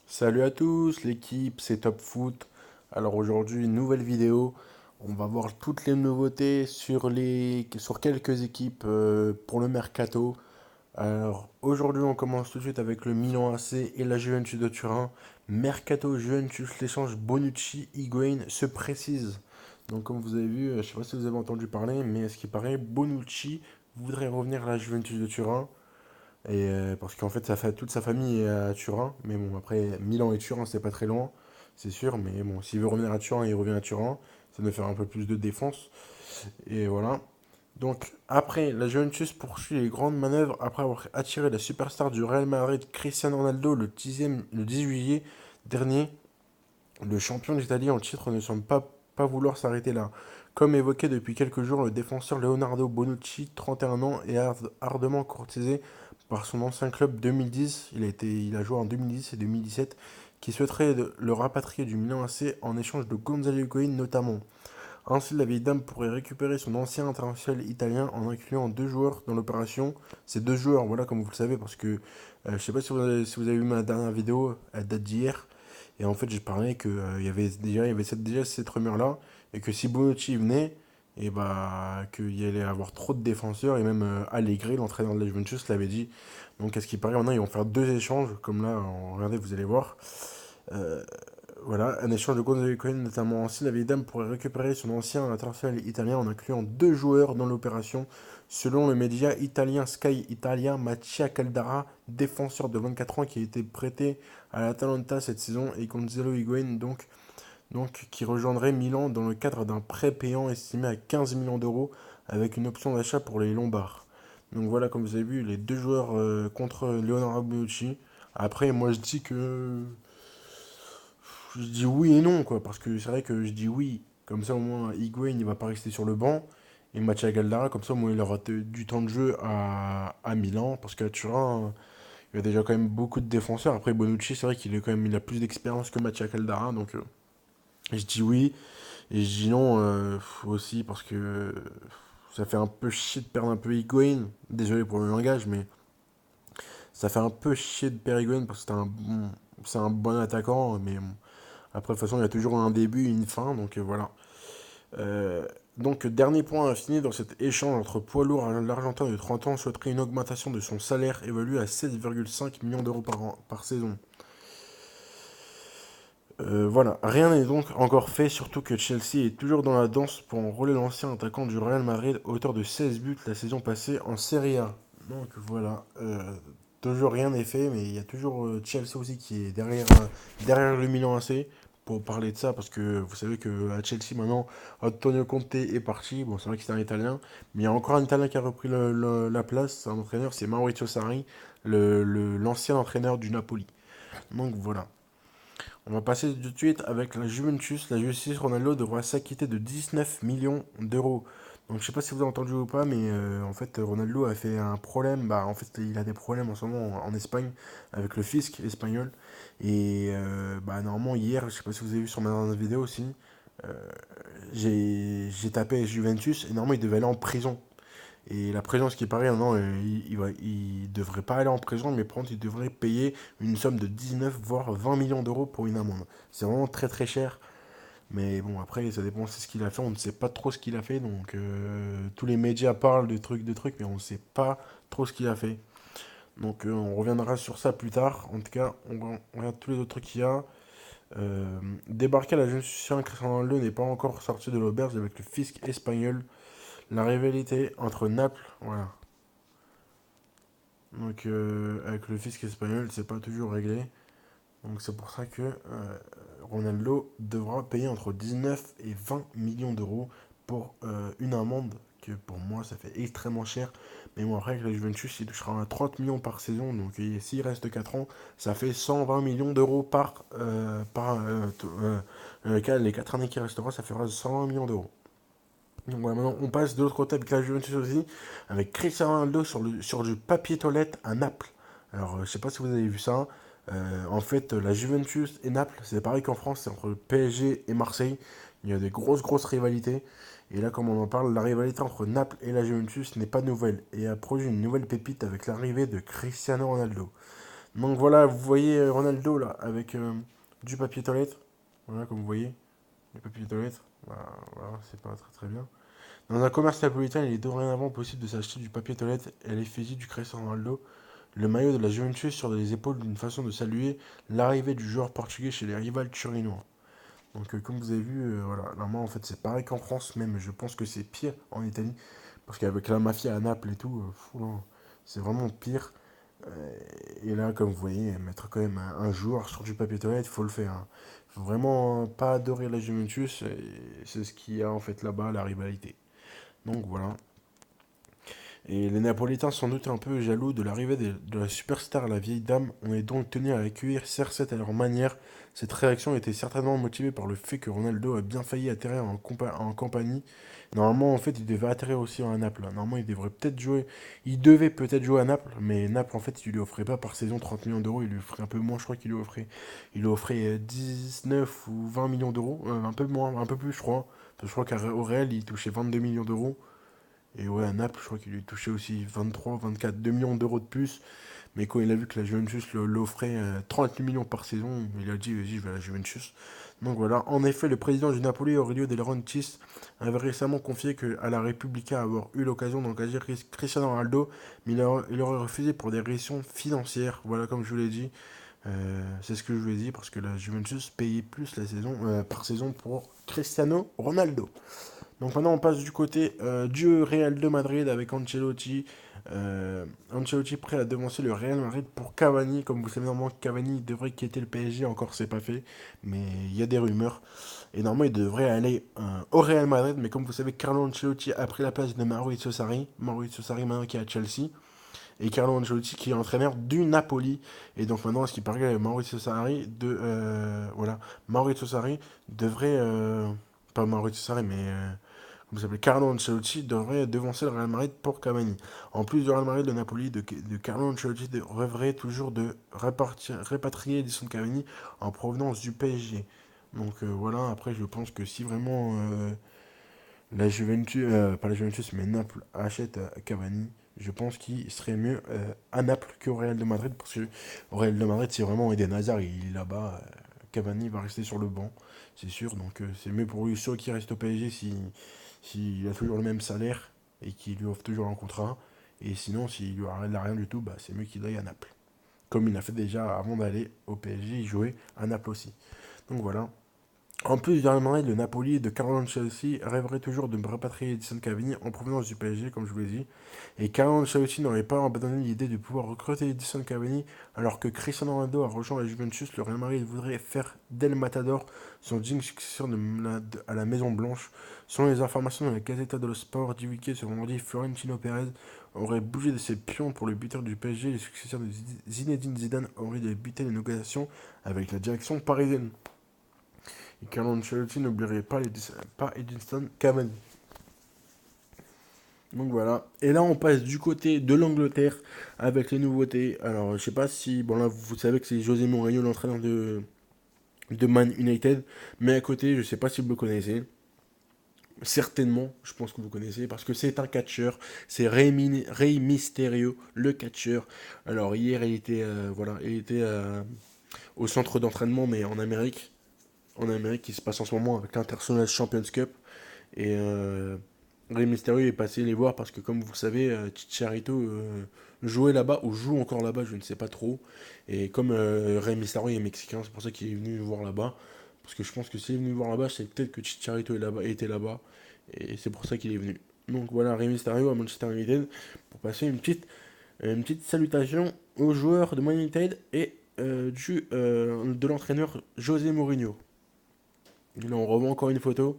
Salut à tous, l'équipe, c'est Top Foot. Alors aujourd'hui, nouvelle vidéo. On va voir toutes les nouveautés sur quelques équipes pour le mercato. Alors aujourd'hui, on commence tout de suite avec le Milan AC et la Juventus de Turin. Mercato Juventus, l'échange Bonucci-Higuain se précise. Donc comme vous avez vu, je ne sais pas si vous avez entendu parler, mais à ce qui paraît, Bonucci voudrait revenir à la Juventus de Turin. Parce qu'en fait, toute sa famille est à Turin. Mais bon, après, Milan et Turin, c'est pas très loin, c'est sûr. Mais bon, s'il veut revenir à Turin, il revient à Turin. Ça doit faire un peu plus de défense. Et voilà. Donc, après, la Juventus poursuit les grandes manœuvres après avoir attiré la superstar du Real Madrid, Cristiano Ronaldo, le 10 juillet dernier. Le champion d'Italie en titre ne semble pas vouloir s'arrêter là. Comme évoqué depuis quelques jours, le défenseur Leonardo Bonucci, 31 ans, est ardemment courtisé par son ancien club 2010. Il a joué en 2010 et 2017, qui souhaiterait le rapatrier du Milan AC en échange de Gonzalo Higuain notamment. Ainsi, la vieille dame pourrait récupérer son ancien international italien en incluant deux joueurs dans l'opération. Ces deux joueurs, voilà, comme vous le savez, parce que je ne sais pas si vous avez vu ma dernière vidéo, elle date d'hier. Et en fait, j'ai parlé que il y avait déjà cette rumeur-là, et que si Bonucci venait, et bah, qu'il y allait avoir trop de défenseurs, et même Allegri, l'entraîneur de la Juventus, l'avait dit. Donc, à ce qui paraît, maintenant, ils vont faire deux échanges, comme là, regardez, vous allez voir. Euh, voilà, un échange de Gonzalo Higuain, notamment. Ainsi, la vieille dame pourrait récupérer son ancien international italien en incluant deux joueurs dans l'opération. Selon le média italien Sky Italia, Mattia Caldara, défenseur de 24 ans qui a été prêté à l'Atalanta cette saison, et Gonzalo Higuain, qui rejoindrait Milan dans le cadre d'un prêt payant estimé à 15 millions d'euros avec une option d'achat pour les Lombards. Donc voilà, comme vous avez vu, les deux joueurs contre Leonardo Bonucci. Après, moi je dis oui et non, quoi, parce que c'est vrai que je dis oui. Comme ça, au moins, Higuain, il va pas rester sur le banc. Et Mathieu Galdara, comme ça, au moins, il aura du temps de jeu à Milan. Parce qu'à Turin, il y a déjà quand même beaucoup de défenseurs. Après, Bonucci, c'est vrai il a plus d'expérience que Mathieu Galdara. Donc, je dis oui. Et je dis non aussi parce que ça fait un peu chier de perdre un peu Higuain. Désolé pour le langage, mais ça fait un peu chier de perdre Higuain parce que c'est un bon attaquant. Mais bon, après, de toute façon, il y a toujours un début et une fin, donc voilà. Euh, donc, dernier point à finir dans cet échange entre poids lourd, l'Argentin de 30 ans souhaiterait une augmentation de son salaire évalué à 7,5 millions d'euros par saison. Voilà, rien n'est donc encore fait, surtout que Chelsea est toujours dans la danse pour enrôler l'ancien attaquant du Real Madrid, auteur de 16 buts la saison passée en Serie A. Donc voilà, toujours rien n'est fait, mais il y a toujours Chelsea aussi qui est derrière le Milan AC pour parler de ça, parce que vous savez que à Chelsea maintenant, Antonio Conte est parti. Bon, c'est vrai que c'est un Italien, mais il y a encore un Italien qui a repris la place, c'est un entraîneur, c'est Maurizio Sarri, l'ancien entraîneur du Napoli. Donc voilà. On va passer tout de suite avec la Juventus. La Juventus, Ronaldo devra s'acquitter de 19 millions d'euros. Donc je sais pas si vous avez entendu ou pas, mais en fait Ronaldo a fait un problème. Bah en fait il a des problèmes en ce moment en Espagne avec le fisc espagnol. Et bah normalement hier, je sais pas si vous avez vu sur ma dernière vidéo aussi, euh, j'ai tapé Juventus et normalement il devait aller en prison. Et la prison, ce qui paraît, non, il devrait pas aller en prison, mais par contre, il devrait payer une somme de 19 voire 20 millions d'euros pour une amende. C'est vraiment très très cher. Mais bon, après, ça dépend de ce qu'il a fait. On ne sait pas trop ce qu'il a fait. Donc, tous les médias parlent de trucs, mais on ne sait pas trop ce qu'il a fait. Donc, on reviendra sur ça plus tard. En tout cas, on regarde tous les autres trucs qu'il y a. Débarquer à la jeune Lucien Cristiano Ronaldo n'est pas encore sorti de l'auberge avec le fisc espagnol. La rivalité entre Naples, voilà, donc avec le fisc espagnol, c'est pas toujours réglé. Donc c'est pour ça que Ronaldo devra payer entre 19 et 20 millions d'euros pour une amende que pour moi ça fait extrêmement cher. Mais bon après avec la Juventus il touchera à 30 millions par saison. Donc s'il reste 4 ans, ça fait 120 millions d'euros les 4 années qui resteront, ça fera 120 millions d'euros. Donc voilà, maintenant on passe de l'autre côté avec la Juventus aussi, avec Cristiano Ronaldo sur du papier toilette à Naples. Alors je sais pas si vous avez vu ça. En fait, la Juventus et Naples, c'est pareil qu'en France, c'est entre le PSG et Marseille. Il y a des grosses rivalités. Et là, comme on en parle, la rivalité entre Naples et la Juventus n'est pas nouvelle et a produit une nouvelle pépite avec l'arrivée de Cristiano Ronaldo. Donc voilà, vous voyez Ronaldo là, avec du papier toilette. Voilà, comme vous voyez, le papier toilette. Voilà, c'est pas très très bien. Dans un commerce napolitain, il est dorénavant possible de s'acheter du papier toilette à l'effigie du Cristiano Ronaldo, le maillot de la Juventus sur les épaules d'une façon de saluer l'arrivée du joueur portugais chez les rivales turinois. Donc comme vous avez vu, voilà, normalement en fait c'est pareil qu'en France, même je pense que c'est pire en Italie, parce qu'avec la mafia à Naples et tout, non, c'est vraiment pire. Euh, et là, comme vous voyez, mettre quand même un joueur sur du papier toilette, il faut le faire, hein. Faut vraiment pas adorer la Juventus, et c'est ce qu'il y a en fait là-bas, la rivalité. Donc voilà. Et les Napolitains, sans doute un peu jaloux de l'arrivée de la superstar, la vieille dame, on est donc tenu à accueillir CR7 à leur manière. Cette réaction était certainement motivée par le fait que Ronaldo a bien failli atterrir en Campanie. Normalement, en fait, il devait atterrir aussi à Naples. Normalement, il devrait peut-être jouer. Il devait peut-être jouer à Naples, mais Naples, en fait, il lui offrait pas par saison 30 millions d'euros. Il lui offrait un peu moins, je crois qu'il lui offrait. Il lui offrait 19 ou 20 millions d'euros. Un peu moins, un peu plus, je crois. Parce que je crois qu'au Real, il touchait 22 millions d'euros. Et ouais, à Naples, je crois qu'il lui touchait aussi 23, 24, 2 millions d'euros de plus. Mais quand il a vu que la Juventus l'offrait 38 millions par saison, il a dit, vas-y, je vais à la Juventus. Donc voilà, en effet, le président du Napoli, Aurelio De Laurentiis, avait récemment confié à la Repubblica avoir eu l'occasion d'engager Cristiano Ronaldo, mais il aurait refusé pour des raisons financières. Voilà, comme je vous l'ai dit, c'est ce que je vous ai dit, parce que la Juventus payait plus la saison, par saison pour Cristiano Ronaldo. Donc maintenant on passe du côté du Real de Madrid avec Ancelotti. Ancelotti prêt à devancer le Real Madrid pour Cavani. Comme vous savez, normalement Cavani devrait quitter le PSG, encore c'est pas fait, mais il y a des rumeurs. Et normalement il devrait aller au Real Madrid, mais comme vous savez, Carlo Ancelotti a pris la place de Maurizio Sarri. Maurizio Sarri maintenant qui est à Chelsea. Et Carlo Ancelotti qui est entraîneur du Napoli. Et donc maintenant, ce qui paraît que Maurizio Sarri devrait... pas Maurizio Sarri, mais vous s'appelez Carlo Ancelotti devrait devancer le Real Madrid pour Cavani. En plus du Real Madrid, le Napoli de Carlo Ancelotti rêverait toujours de répatrier Edison Cavani en provenance du PSG. Donc voilà, après je pense que si vraiment la Juventus, pas la Juventus, mais Naples achète Cavani, je pense qu'il serait mieux à Naples qu'au Real de Madrid, parce que au Real de Madrid, c'est vraiment Eden Hazard, il est là-bas, Cavani va rester sur le banc, c'est sûr, donc c'est mieux pour lui, soit qu'il reste au PSG s'il a toujours le même salaire et qu'il lui offre toujours un contrat, et sinon, s'il lui a rien du tout, bah, c'est mieux qu'il aille à Naples. Comme il a fait déjà avant d'aller au PSG, il jouait à Naples aussi. Donc voilà. En plus du Real Madrid, le Napoli de Carlo Ancelotti rêverait toujours de rapatrier Edison Cavani en provenance du PSG, comme je vous l'ai dit. Et Carlo Ancelotti n'aurait pas abandonné l'idée de pouvoir recruter Edison Cavani alors que Cristiano Ronaldo a rejoint la Juventus. Le Real Madrid voudrait faire d'El Matador son digne successeur à la Maison Blanche. Selon les informations de la Gazzetta dello Sport divulguées ce vendredi, Florentino Pérez aurait bougé de ses pions pour le buteur du PSG. Les successeurs de Zinedine Zidane auraient débuté les négociations avec la direction parisienne. Et Carlo Ancelotti n'oublierait pas Edinson Cavani. Donc voilà. Et là, on passe du côté de l'Angleterre avec les nouveautés. Alors, je sais pas si. Bon, là, vous savez que c'est José Mourinho, l'entraîneur de Man United. Mais à côté, je sais pas si vous le connaissez. Certainement, je pense que vous connaissez, parce que c'est un catcheur. C'est Rey Mysterio, le catcheur. Alors, hier, il était au centre d'entraînement, mais en Amérique. En Amérique, qui se passe en ce moment avec l'International Champions Cup. Et Rey Mysterio est passé les voir parce que, comme vous le savez, Chicharito jouait là-bas, ou joue encore là-bas, je ne sais pas trop. Et comme Rey Mysterio est mexicain, c'est pour ça qu'il est venu voir là-bas. Parce que je pense que s'il est venu voir là-bas, c'est peut-être que Chicharito était là-bas. Et c'est pour ça qu'il est venu. Donc voilà, Rey Mysterio à Manchester United pour passer une petite salutation aux joueurs de Man United et de l'entraîneur José Mourinho. Et là, on revoit encore une photo.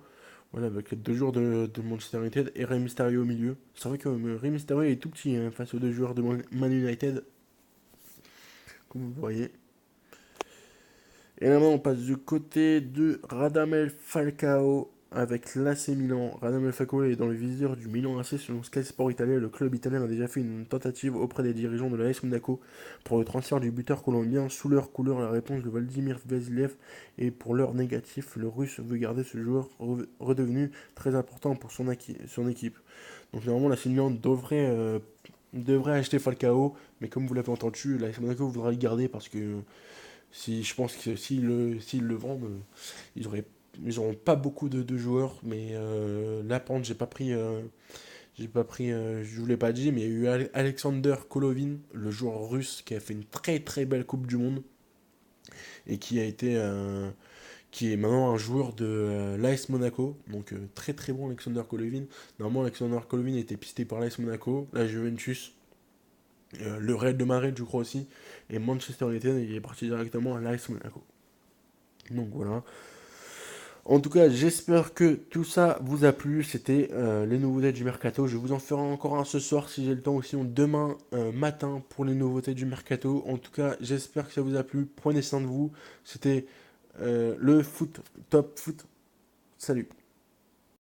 Voilà, avec les deux joueurs de Manchester United et Rey Mysterio au milieu. C'est vrai que Rey Mysterio est tout petit hein, face aux deux joueurs de Man United, comme vous le voyez. Et là, on passe du côté de Radamel Falcao avec l'AC Milan. Radamel Falcao est dans le viseur du Milan AC selon Sky Sport Italien. Le club italien a déjà fait une tentative auprès des dirigeants de l'AS Monaco pour le transfert du buteur colombien. Sous leur couleur, la réponse de Vladimir Vasiliev est pour l'heure négatif. Le russe veut garder ce joueur redevenu très important pour son équipe. Donc normalement, l'AC Milan devrait devrait acheter Falcao, mais comme vous l'avez entendu, l'AS Monaco voudra le garder parce que si, je pense que s'ils le vendent, ils auraient, ils auront pas beaucoup de joueurs, mais la pente, je vous l'ai pas dit, mais il y a eu Alexander Kolovin, le joueur russe qui a fait une très très belle Coupe du Monde et qui est maintenant un joueur de l'AS Monaco, donc très très bon Alexander Kolovin. Normalement, Alexander Kolovin était pisté par l'AS Monaco, la Juventus, le Real de Madrid, je crois aussi, et Manchester United, il est parti directement à l'AS Monaco. Donc voilà. En tout cas, j'espère que tout ça vous a plu. C'était les nouveautés du mercato. Je vous en ferai encore un ce soir si j'ai le temps, ou sinon demain matin pour les nouveautés du mercato. En tout cas, j'espère que ça vous a plu. Prenez soin de vous. C'était le foot, top foot. Salut.